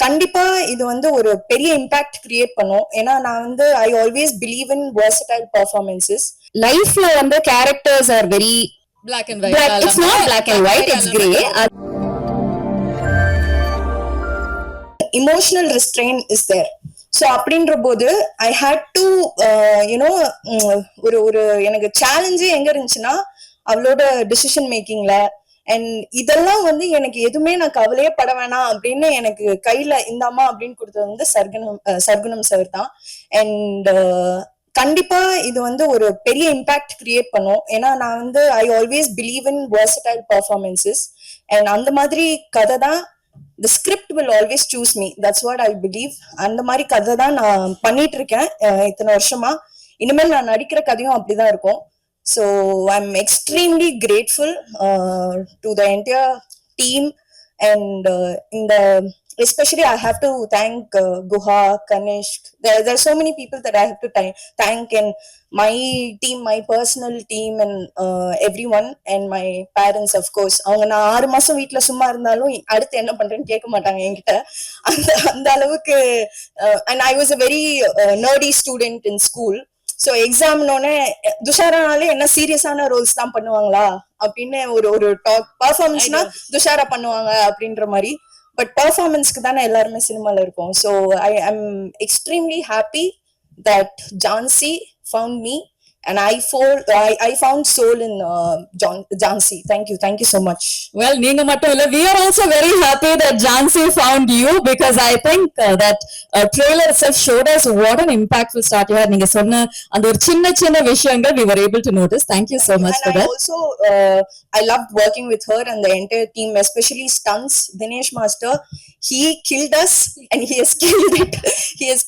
கண்டிப்பா இது வந்து ஒரு பெரிய இம்பாக்ட் கிரியேட் பண்ணும். ஏன்னா நான் வந்து I always believe in versatile performances. லைஃப்ல வந்து characters are very black and white. It's not black and white, it's grey. emotional restraint is there. So அப்படின்ற போது ஐ ஹேட் டு யூனோ ஒரு எனக்கு சேலஞ்சே எங்க இருந்துச்சுன்னா அவளோட டிசிஷன் மேக்கிங்ல. அண்ட் இதெல்லாம் வந்து எனக்கு எதுவுமே நான் கவலையே பட வேணாம் அப்படின்னு எனக்கு கையில இந்த அம்மா அப்படின்னு கொடுத்தது வந்து சர்க்குணம் சார் தான். அண்ட் கண்டிப்பா இது வந்து ஒரு பெரிய இம்பாக்ட் கிரியேட் பண்ணும். ஏன்னா நான் வந்து I always believe in versatile performances. And அந்த மாதிரி கதை தான் the script will always choose me. That's what I believe. அந்த மாதிரி கதை தான் நான் பண்ணிட்டு இருக்கேன் இத்தனை வருஷமா. இனிமேல் நான் நடிக்கிற கதையும் அப்படிதான் இருக்கும். So I'm extremely grateful to the entire team and especially I have to thank Guha, Kanishk. There's so many people that I have to thank, and my team, my personal team, and everyone, and my parents of course. அவங்க நான் 6 மாசம் வீட்டுல சும்மா இருந்தாலும் அடுத்து என்ன பண்றேன்னு கேட்க மாட்டாங்க என்கிட்ட. அந்த அளவுக்கு. And I was a very nerdy student in school. So எக்ஸாம்னோடனே துஷாரானாலே என்ன சீரியஸான ரோல்ஸ் தான் பண்ணுவாங்களா அப்படின்னு ஒரு டாக் பர்ஃபார்மன்ஸ்னா துஷாரா பண்ணுவாங்க அப்படின்ற மாதிரி. பட் பர்ஃபார்மன்ஸ்க்கு தானே எல்லாருமே சினிமால இருக்கும். So I am extremely happy that Jhansi found me and I found soul in Jhansi. Thank you so much. Well, neenga mattum illa, we are also very happy that Jhansi found you, because I think that trailer itself showed us what an impactful start you had. Neenga sonna and or chinna vishayangal we were able to notice. Thank you so much for that. Also I loved working with her and the entire team, especially stunts. Dinesh master, he killed us and he has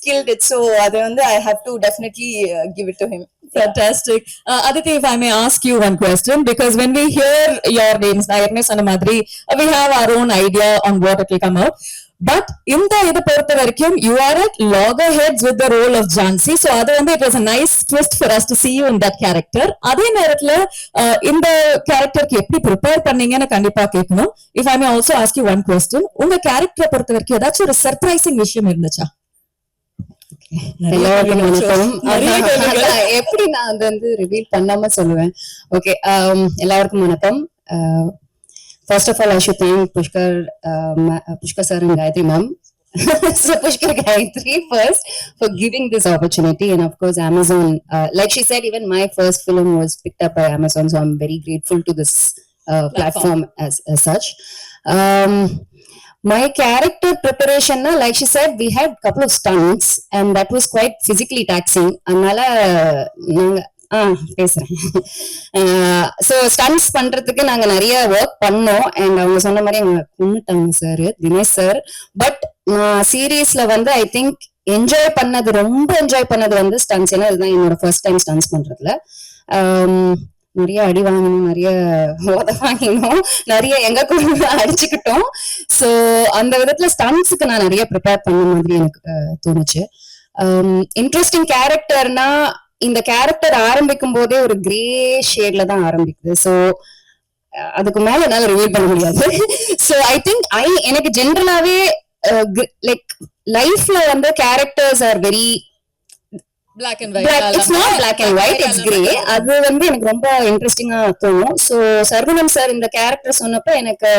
killed it. So adu vandu I have to definitely give it to him. Fantastic. Aditi, if I may ask you one question, because when we hear your names, Nayarne Sanamadri, we have our own idea on what it will come out. But in the idu portha varaikum, you are at loggerheads with the role of Jhansi. So adu vandu it was a nice twist for us to see you in that character. Adhe nerathla in the character ku eppadi prepare panneenga nu kandipa kekkanum. If I may also ask you one question, unga character portha varaikum edachum or surprising vishayam irundhucha? எப்படி நான் அது வந்து reveal பண்ணாம சொல்லுவேன். Okay, எல்லாருக்கும் வணக்கம். First of all, I should thank Pushkar sir and Gayatri ma'am. So Pushkar, Gayatri first for giving this opportunity, and of course Amazon. Like she said, even my first film was picked up by Amazon, so I'm very grateful to this platform as such. My character preparation, like she said, we had couple of stunts and that was quite physically taxing. Anala பேசுறேன். So stunts பண்றதுக்கு நாங்க நிறைய work பண்ணோம். And அவங்க சொன்ன மாதிரி அவங்க கொண்டுட்டாங்க சார், தினேஷ் சார். பட் நான் சீரீஸ்ல வந்து ஐ திங்க் ரொம்ப என்ஜாய் பண்ணது வந்து ஸ்டன்ட்ஸ். ஏன்னா இதுதான் என்னோட ஃபர்ஸ்ட் டைம் ஸ்டன்ட்ஸ் பண்றதுல. நிறைய அடி வாங்கணும், நிறைய வாங்கினோம், நிறைய எங்க கூட அடிச்சுக்கிட்டோம். ஸோ அந்த விதத்துல ஸ்டன்ட்ஸுக்கு நான் நிறைய ப்ரிப்பேர் பண்ண மாதிரி எனக்கு தோணுச்சு. இன்ட்ரெஸ்டிங் கேரக்டர்னா இந்த கேரக்டர் ஆரம்பிக்கும் போதே ஒரு கிரே ஷேட்ல தான் ஆரம்பிக்குது. ஸோ அதுக்கு மேல என்னால ரிவீல் பண்ண முடியாது. ஸோ ஐ திங்க் எனக்கு ஜென்ரலாவே லைக் லைஃப்ல வந்து characters are very black and white. It's not black and white, it's grey. அது வந்து எனக்கு ரொம்ப இன்ட்ரெஸ்டிங்கா தோணும். ஸோ சர்குணம் சார் இந்த கேரக்டர் சொன்னப்ப எனக்கு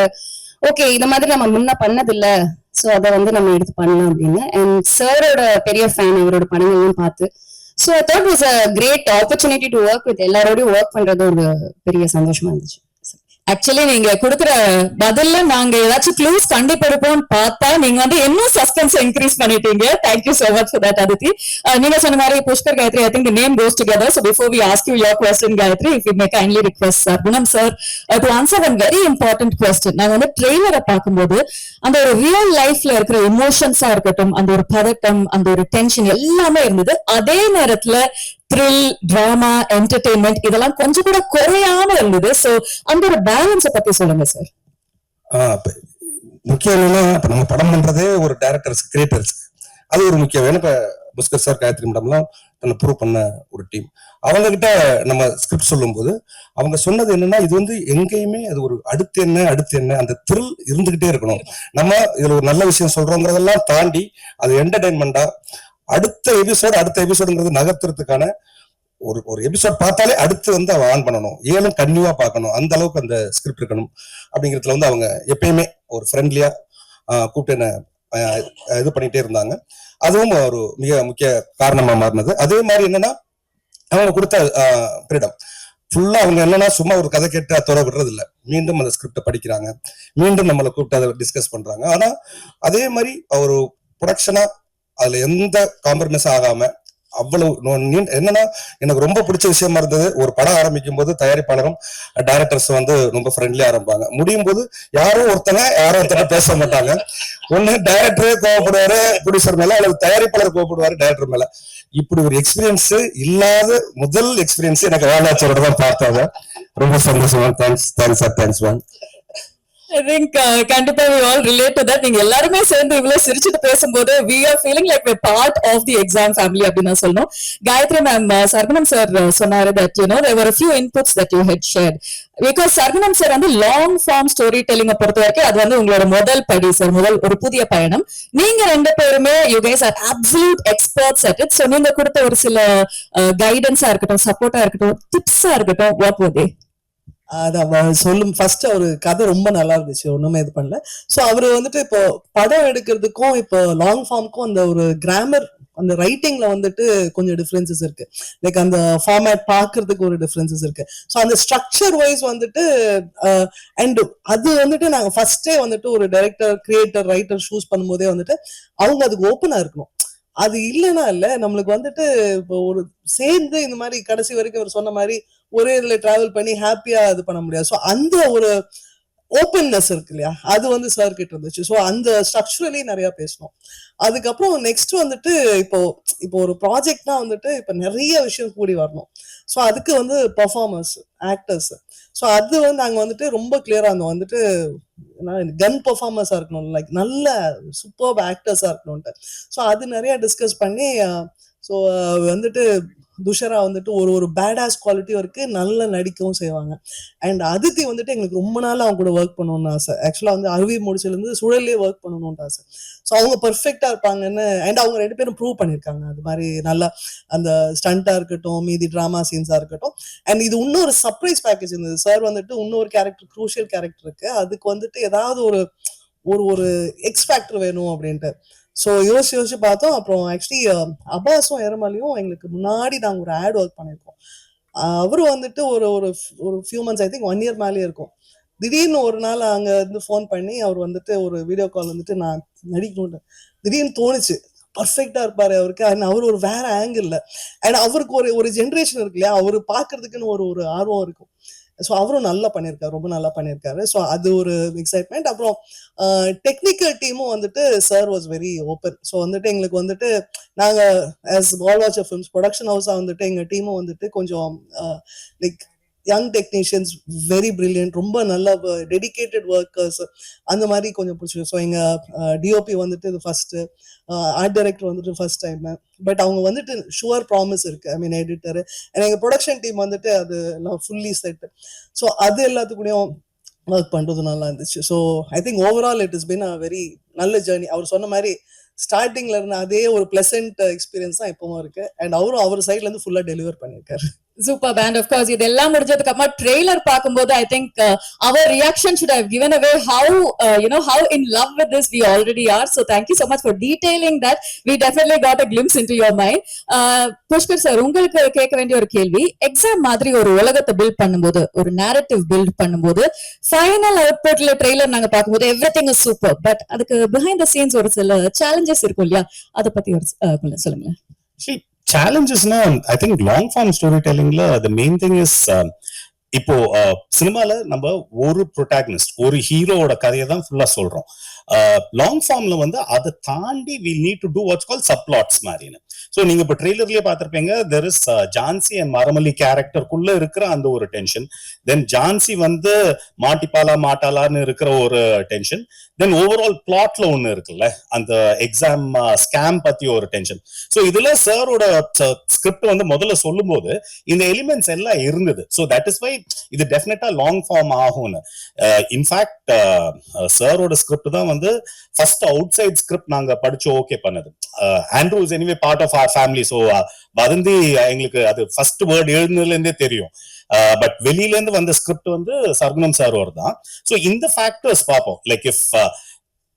ஓகே, இந்த மாதிரி நம்ம முன்ன பண்ணதில்ல, ஸோ அதை வந்து நம்ம எடுத்து பண்ணலாம் அப்படின்னு. அண்ட் சாரோட பெரிய ஃபேன், அவரோட படங்கள்லாம் பார்த்து. So I thought was a great opportunity to work with எல்லாரோடையும் ஒர்க் பண்றது ஒரு பெரிய சந்தோஷமா இருந்துச்சு. ஆக்சுவலி நீங்க கொடுக்குற பதில்ல நாங்க ஏதாச்சும் க்ளூஸ் கண்டுபிடிப்போம்னு பார்த்தா நீங்க வந்து இன்னும் சஸ்பென்ஸ் இன்க்ரீஸ் பண்ணிட்டீங்க. Thank you so much for that Aditi. நீங்க சொன்ன மாதிரி Pushkar, Gayatri, I think the name goes together. So before we ask you your question, Gayatri, if you may kindly request Sargunam sir to answer one very important question. நாங்க வந்து ட்ரெய்லரை பார்க்கும்போது அந்த ஒரு real லைஃப்ல இருக்கிற இமோஷன்ஸா இருக்கட்டும், அந்த ஒரு பதட்டம், அந்த ஒரு டென்ஷன் எல்லாமே இருந்தது. அதே நேரத்துல த்ரில், டிராமா, என்டர்டெயின்மெண்ட் இதெல்லாம் கொஞ்சம் கூட குறையாம இருந்தது. சோ அந்த ஒரு பேலன்ஸை பத்தி சொல்லுங்க சார். முக்கியம் என்னன்னா, இப்ப நம்ம படம் பண்றதே ஒரு டைரக்டர்ஸ், கிரியேட்டர்ஸ், அது ஒரு முக்கியம். ஏன்னா இப்ப புஷ்கர் சார், காயத்ரி மேடம்லாம் ப்ரூவ் பண்ண ஒரு டீம். அவங்க கிட்ட நம்ம ஸ்கிரிப்ட் சொல்லும்போது அவங்க சொன்னது என்னன்னா, இது வந்து எங்கேயுமே அது ஒரு அடுத்து என்ன அந்த த்ரில் இருந்துகிட்டே இருக்கணும். நம்ம இதுல ஒரு நல்ல விஷயம் சொல்றோங்கிறதெல்லாம் தாண்டி அது என்டர்டைன்மெண்டா அடுத்த எபிசோடுங்கிறது நகர்த்துறதுக்கான ஒரு எபிசோட் பார்த்தாலே அடுத்து வந்து அவன் ஆன் பண்ணணும், ஏனும் கன்னியூவா பார்க்கணும், அந்த அளவுக்கு அந்த ஸ்கிரிப்ட் இருக்கணும் அப்படிங்கிறதுல வந்து அவங்க எப்பயுமே ஒரு ஃப்ரெண்ட்லியா கூப்பிட்டு என்ன இது பண்ணிட்டே இருந்தாங்க. அதுவும் ஒரு மிக முக்கிய காரணமா மாறினது. அதே மாதிரி என்னன்னா, அவங்க கொடுத்த ஃப்ரீடம் ஃபுல்லா அவங்க என்னன்னா சும்மா ஒரு கதை கேட்டு அத்தோட விடுறது இல்லை, மீண்டும் அந்த ஸ்கிரிப்டை படிக்கிறாங்க, மீண்டும் நம்மளை கூப்பிட்டு அதை டிஸ்கஸ் பண்றாங்க. ஆனா அதே மாதிரி ஒரு ப்ரொடக்ஷனா அதுல எந்த காம்ப்ரமைஸ் ஆகாம அவ்வளவு என்னன்னா, எனக்கு ரொம்ப பிடிச்ச விஷயமா இருந்தது, ஒரு படம் ஆரம்பிக்கும் போது தயாரிப்பாளரும் டைரக்டர்ஸ் வந்து ரொம்ப ஃப்ரெண்ட்லியா ஆரம்பிப்பாங்க, முடியும் போது யாரோ ஒருத்தங்க பேச மாட்டாங்க. ஒண்ணு டைரக்டரே கோவப்படுவாரு ப்ரொடியூசர் மேல, அல்லது தயாரிப்பாளர் கோவப்படுவாரு டைரக்டர் மேல. இப்படி ஒரு எக்ஸ்பீரியன்ஸ் இல்லாத முதல் எக்ஸ்பீரியன்ஸ் எனக்கு வேலாச்சரோட தான் பார்த்தாங்க. ரொம்ப சந்தோஷமா. Thanks ma'am. I think கண்டிப்பா we all relate to that. நீங்க எல்லாருமே சேர்ந்து இவ்வளவு சிரிச்சுட்டு பேசும்போது we are feeling like we're part of the exam family அப்படின்னு நான் சொல்லணும். காயத்ரி மேம், சர்குணம் சார் சொன்னாரு that there were a few inputs that you had shared. Because Sargunam sir வந்து லாங் ஃபார்ம் ஸ்டோரி டெல்லிங்க பொறுத்த வரைக்கும் அது வந்து உங்களோட முதல் படி சார், ஒரு புதிய பயணம். நீங்க ரெண்டு பேருமே you guys are absolute experts at it. So நீங்க கொடுத்த ஒரு சில கைடன்ஸா இருக்கட்டும், சப்போர்ட்டா இருக்கட்டும், டிப்ஸா இருக்கட்டும், what were they? அதான் சொல்லும். ஃபர்ஸ்ட் அவரு கதை ரொம்ப நல்லா இருந்துச்சு, ஒண்ணுமே இது பண்ணல. சோ அவரு வந்துட்டு இப்போ படம் எடுக்கிறதுக்கும் இப்போ லாங் ஃபார்முக்கும் அந்த ஒரு கிராமர், அந்த ரைட்டிங்ல வந்துட்டு கொஞ்சம் டிஃபரன்சஸ் இருக்கு. லைக் அந்த ஃபார்மேட் பாக்குறதுக்கு ஒரு டிஃபரன்சஸ் இருக்கு. ஸோ அந்த ஸ்ட்ரக்சர் வைஸ் வந்துட்டு அண்ட் அது வந்துட்டு நாங்க ஃபர்ஸ்டே வந்துட்டு ஒரு டைரக்டர், கிரியேட்டர், ரைட்டர் சூஸ் பண்ணும்போதே வந்துட்டு அவங்க அதுக்கு ஓப்பனா இருக்கணும். அது இல்லைன்னா இல்ல நம்மளுக்கு வந்துட்டு இப்போ ஒரு சேர்ந்து இந்த மாதிரி கடைசி வரைக்கும் அவர் சொன்ன மாதிரி ஒரே இதுல டிராவல் பண்ணி ஹாப்பியா இது பண்ண முடியாது. ஸோ அந்த ஒரு ஓப்பன்னஸ் இருக்கு இல்லையா, அது வந்து சார் கிட்ட இருந்துச்சு. ஸோ அந்த ஸ்ட்ரக்சரலி நிறைய பேசணும். அதுக்கப்புறம் நெக்ஸ்ட் வந்துட்டு இப்போ ஒரு ப்ராஜெக்ட்னா வந்துட்டு இப்போ நிறைய விஷயம் கூடி வரணும். ஸோ அதுக்கு வந்து பெர்ஃபார்மர்ஸ், ஆக்டர்ஸ், ஸோ அது வந்து நாங்க வந்துட்டு ரொம்ப கிளியரா இருந்தோம். வந்துட்டு கன் பெர்ஃபார்மர்ஸா இருக்கணும், லைக் நல்ல சூப்பர் ஆக்டர்ஸா இருக்கணும்ட்டு. ஸோ அது நிறைய டிஸ்கஸ் பண்ணி ஸோ வந்துட்டு துஷரா வந்துட்டு ஒரு பேடாஸ் குவாலிட்டியும் இருக்கு, நல்ல நடிக்கவும் செய்வாங்க. அண்ட் அதித்தி வந்துட்டு எங்களுக்கு ரொம்ப நாள் அவங்க கூட ஒர்க் பண்ணணும்னு ஆசை. ஆக்சுவலா வந்து அருவி முடிச்சிலிருந்து சுழல்லே ஒர்க் பண்ணணும்னு ஆசை. ஸோ அவங்க பெர்ஃபெக்டா இருப்பாங்கன்னு, அண்ட் அவங்க ரெண்டு பேரும் ப்ரூவ் பண்ணியிருக்காங்க. அது மாதிரி நல்லா அந்த ஸ்டண்டா இருக்கட்டும், மீதி டிராமா சீன்ஸா இருக்கட்டும். அண்ட் இது இன்னொரு சர்ப்ரைஸ் பேக்கேஜ் இருந்தது. சார் வந்துட்டு இன்னொரு கேரக்டர், குரூஷியல் கேரக்டர் இருக்கு, அதுக்கு வந்துட்டு ஏதாவது ஒரு எக்ஸ் ஃபேக்டர் வேணும் அப்படின்ட்டு. ஸோ யோசிச்சு பார்த்தோம். அப்புறம் ஆக்சுவலி அப்பாஸும் ஏரமலையும் எங்களுக்கு முன்னாடி நாங்கள் ஒரு ஆட் ஒர்க் பண்ணியிருக்கோம். அவரும் வந்துட்டு ஒரு few months, I think 1 year மேலேயே இருக்கும். திடீர்னு ஒரு நாள் அங்க இருந்து ஃபோன் பண்ணி அவர் வந்துட்டு ஒரு வீடியோ கால் வந்துட்டு நான் நடிக்கணும்னு திடீர்னு தோணுச்சு. பர்ஃபெக்டா இருப்பாரு அவருக்கு. அண்ட் அவர் ஒரு வேற ஆங்கிள், அண்ட் அவருக்கு ஒரு ஜென்ரேஷன் இருக்கு இல்லையா, அவரு பாக்குறதுக்குன்னு ஒரு ஆர்வம் இருக்கும். ஸோ அவரும் நல்லா பண்ணியிருக்காரு, ரொம்ப நல்லா பண்ணியிருக்காரு. ஸோ அது ஒரு எக்ஸைட்மெண்ட். அப்புறம் டெக்னிக்கல் டீமும் வந்துட்டு sir was very open. So வந்துட்டு எங்களுக்கு வந்துட்டு நாங்க ஆஸ் வால் வாட்சர் ஃபிலிம்ஸ் ப்ரொடக்ஷன் ஹவுஸா வந்துட்டு எங்க டீமும் வந்துட்டு கொஞ்சம் like young technicians, very brilliant, ரொம்ப நல்ல டெடிகேட்டட் ஒர்க்கர்ஸ், அந்த மாதிரி கொஞ்சம் பிடிச்சிருக்கு. ஸோ எங்க டிஓபி வந்துட்டு இது ஃபர்ஸ்ட், ஆர்ட் டைரக்டர் வந்துட்டு ஃபர்ஸ்ட் டைம். பட் அவங்க வந்துட்டு ஷுவர் ப்ராமிஸ் இருக்கு, ஐ மீன் எடிட்டர், எங்க ப்ரொடக்ஷன் டீம் வந்துட்டு அது ஃபுல்லி செட். ஸோ அது எல்லாத்துக்கூடயும் ஒர்க் பண்றது நல்லா இருந்துச்சு. So I think overall it is been a very நல்ல ஜேர்னி. அவர் சொன்ன மாதிரி ஸ்டார்டிங்ல இருந்த அதே ஒரு பிளசன்ட் எக்ஸ்பீரியன்ஸ் தான் இப்பவும் இருக்கு. அண்ட் அவரும் அவர் சைட்ல இருந்து ஃபுல்லா டெலிவர் பண்ணிருக்காரு. Super band, of course. இதெல்லாம் முடிஞ்சதுக்கு அப்புறமா ட்ரெய்லர் பார்க்கும்போது I think our reaction should have given away how in love with this we already are. So thank you so much for detailing that. We definitely got a glimpse into your mind. Pushkar sir, உங்களுக்கு கேட்க வேண்டிய ஒரு கேள்வி, exam மாதிரி ஒரு உலகத்தை build பண்ணும்போது, ஒரு narrative பில்ட் பண்ணும்போது, ஃபைனல் அவுட்புட்ல ட்ரெய்லர் நாங்க பார்க்கும்போது everything is super, பட் அதுக்கு behind the scenes ஒரு சில challenges இருக்கும் இல்லையா, அதை பத்தி ஒரு சொல்லுங்களேன். சேலஞ்சஸ்னா I think long form story டெல்லிங்ல த மெயின் திங் இஸ், இப்போ சினிமால நம்ம ஒரு ப்ரொட்டாகனிஸ்ட், ஒரு ஹீரோவோட கதையை தான் ஃபுல்லா சொல்றோம். லாங் ஃபார்ம்ல வந்து அதை தாண்டி we need to do what's call subplots மாதிரின்னு. சோ நீங்க இப்ப ட்ரெய்லர்லயே பாத்திருப்பீங்க, there is Jhansi and Maramalli கேரக்டருக்குள்ள இருக்கிற அந்த ஒரு டென்ஷன், தென் ஜான்சி வந்து மாட்டிப்பாலா மாட்டாளான்னு இருக்கிற ஒரு டென்ஷன், தென் ஓவரால் பிளாட்ல ஒண்ணு இருக்குல்ல, அந்த எக்ஸாம் ஸ்கேம் பத்தி ஒரு டென்ஷன். சோ இதுல சாரோட ஸ்கிரிப்ட் வந்து முதல்ல சொல்லும் போது இந்த எலிமெண்ட்ஸ் எல்லாம் இருந்தது. சோ தட் இஸ் வை இது டெஃபினட்டா லாங் ஃபார்ம் ஆகும்னு. இன்ஃபேக்ட் சாரோட ஸ்கிரிப்ட் தான் வந்து ஃபர்ஸ்ட் அவுட் சைட் ஸ்கிரிப்ட் நாங்க படிச்சு ஓகே பண்ணது. Andrew is anyway part of our family. So Vadhandhi எங்களுக்கு அது ஃபர்ஸ்ட் வேர்ட் எழுதுனதுல இருந்தே தெரியும். பட் வெளியில இருந்து வந்த ஸ்கிரிப்ட் வந்து சர்குணம் சார் தான். ஸோ இந்த ஃபேக்டர்ஸ் பார்ப்போம். Like if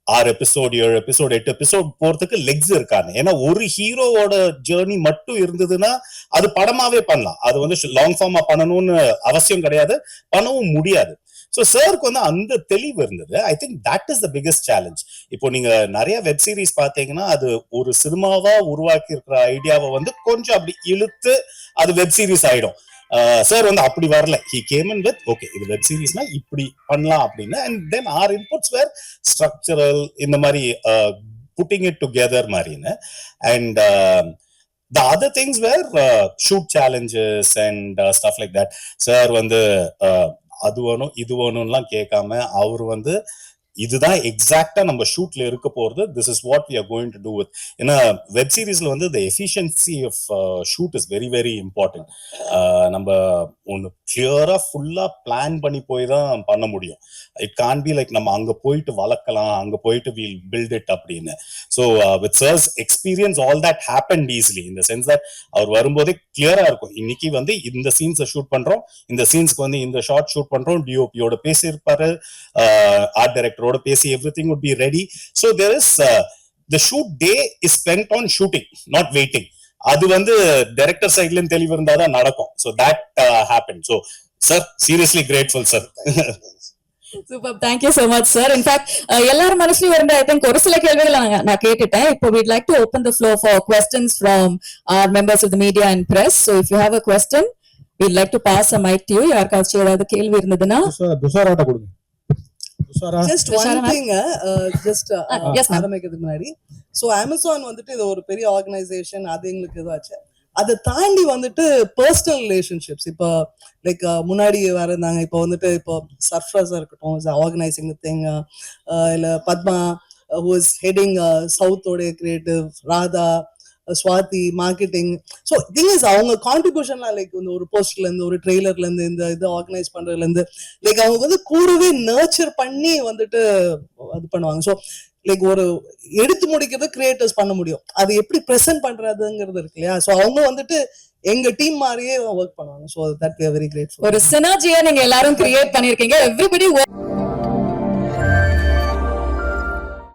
6 episode 7 episode 8 episode போறதுக்கு லெக்ஸ் இருக்காங்க. ஏன்னா ஒரு ஹீரோவோட ஜேர்னி மட்டும் இருந்ததுன்னா அது படமாவே பண்ணலாம். அது வந்து லாங் ஃபார்மா பண்ணணும்னு அவசியம் கிடையாது, பண்ணவும் முடியாது. ஸோ சாருக்கு வந்து அந்த தெளிவு இருந்தது. I think that is the biggest challenge. இப்போ நீங்க நிறைய வெப் சீரிஸ் பார்த்தீங்கன்னா அது ஒரு சினிமாவா உருவாக்கி இருக்கிற ஐடியாவை வந்து கொஞ்சம் அப்படி இழுத்து அது வெப் சீரிஸ் ஆயிடும். சார் வந்து அப்படி வரல. He came in with okay இது வெப் சீரிஸ்னா இப்படி பண்ணலாம் அப்படின்னு. And then our inputs were structural, இந்த மாதிரி புட்டிங் இட் டுகெதர் மாதிரின்னு. And the other things were shoot challenges and stuff like that. Sir வந்து அது வேணும் இது வேணும்லாம் கேட்காம அவர் வந்து இதுதான் எக்ஸாக்டா நம்ம ஷூட்ல இருக்க போறது, this is what we are going to do with. ஏன்னா வெப் சீரிஸ்ல வந்து the efficiency of shoot is very very important. நம்ம ஒன்று கிளியரா ஃபுல்லா பிளான் பண்ணி போய் தான் பண்ண முடியும். இட் கான் பி லைக் நம்ம அங்க போயிட்டு வளர்க்கலாம், அங்க போயிட்டு வில் பில்ட் இட் அப்படின்னு. So with sir's experience all that happened easily in the sense that அவர் வரும்போதே கிளியரா இருக்கும், இன்னைக்கு வந்து இந்த சீன்ஸை ஷூட் பண்றோம், இந்த சீன்ஸ்க்கு வந்து இந்த ஷார்ட் ஷூட் பண்றோம், டிஓபியோட பேசியிருப்பாரு, ஆர்ட் டைரக்டர் பேசி everything would be ready. So there is the shoot day is spent on shooting, not waiting. அது வந்து டைரக்டர் சைடுல தெளிவு இருந்தாதான் நடக்கும். So that happened. So sir, seriously grateful sir. Super, thank you so much sir. In fact எல்லாரும் மனசுலயும் இருந்த I think ஒரு சில கேள்விகள் நான் கேட்டுட்டேன். இப்போ we'd like to open the floor for questions from our members of the media and press. So if you have a question, we'd like to pass a mic to you. யாருக்காச்சும் ஏதாவது கேள்வி இருந்ததுன்னா துஷாராட்ட கொடுங்க. Just one thing, just yes ma'am. ஆரம்பிக்கிறதுக்கு முன்னாடி, so Amazon வந்துட்டு இது ஒரு பெரிய ஆர்கனைசேஷன், அது எங்களுக்கு இதுவாச்சு. அதை தாண்டி வந்துட்டு பர்சனல் ரிலேஷன்ஷிப்ஸ் இப்போ லைக் முன்னாடி வேற இருந்தாங்க, இப்போ வந்துட்டு இப்போ சர்ஃப்ராஸா இருக்கட்டும் ஆர்கனைசிங் திங், இல்ல பத்மா ஹூ இஸ் ஹெட்டிங் சவுத்தோடைய creative, Radha, Swathi marketing. So thing is அவங்க கான்ட்ரிபியூஷன்லாம் லைக் இந்த ஒரு போஸ்டர்ல இருந்து ஒரு ட்ரெய்லர்ல இருந்து இந்த இது ஆர்கனைஸ் பண்றதுல இருந்து லைக் அவங்க வந்து கூடவே நர்ச்சர் பண்ணி வந்துட்டு இது பண்ணுவாங்க. ஸோ லைக் ஒரு எடுத்து முடிக்கிறது கிரியேட்டர்ஸ் பண்ண முடியும், அது எப்படி ப்ரெசென்ட் பண்றதுங்கிறது இருக்கு இல்லையா. ஸோ அவங்க வந்துட்டு எங்க டீம் மாதிரியே ஒர்க் பண்ணுவாங்க. So that we are very grateful. ஒரு சினர்ஜியா நீங்க எல்லாரும் கிரியேட் பண்ணிருக்கீங்க. எவ்ரிபடி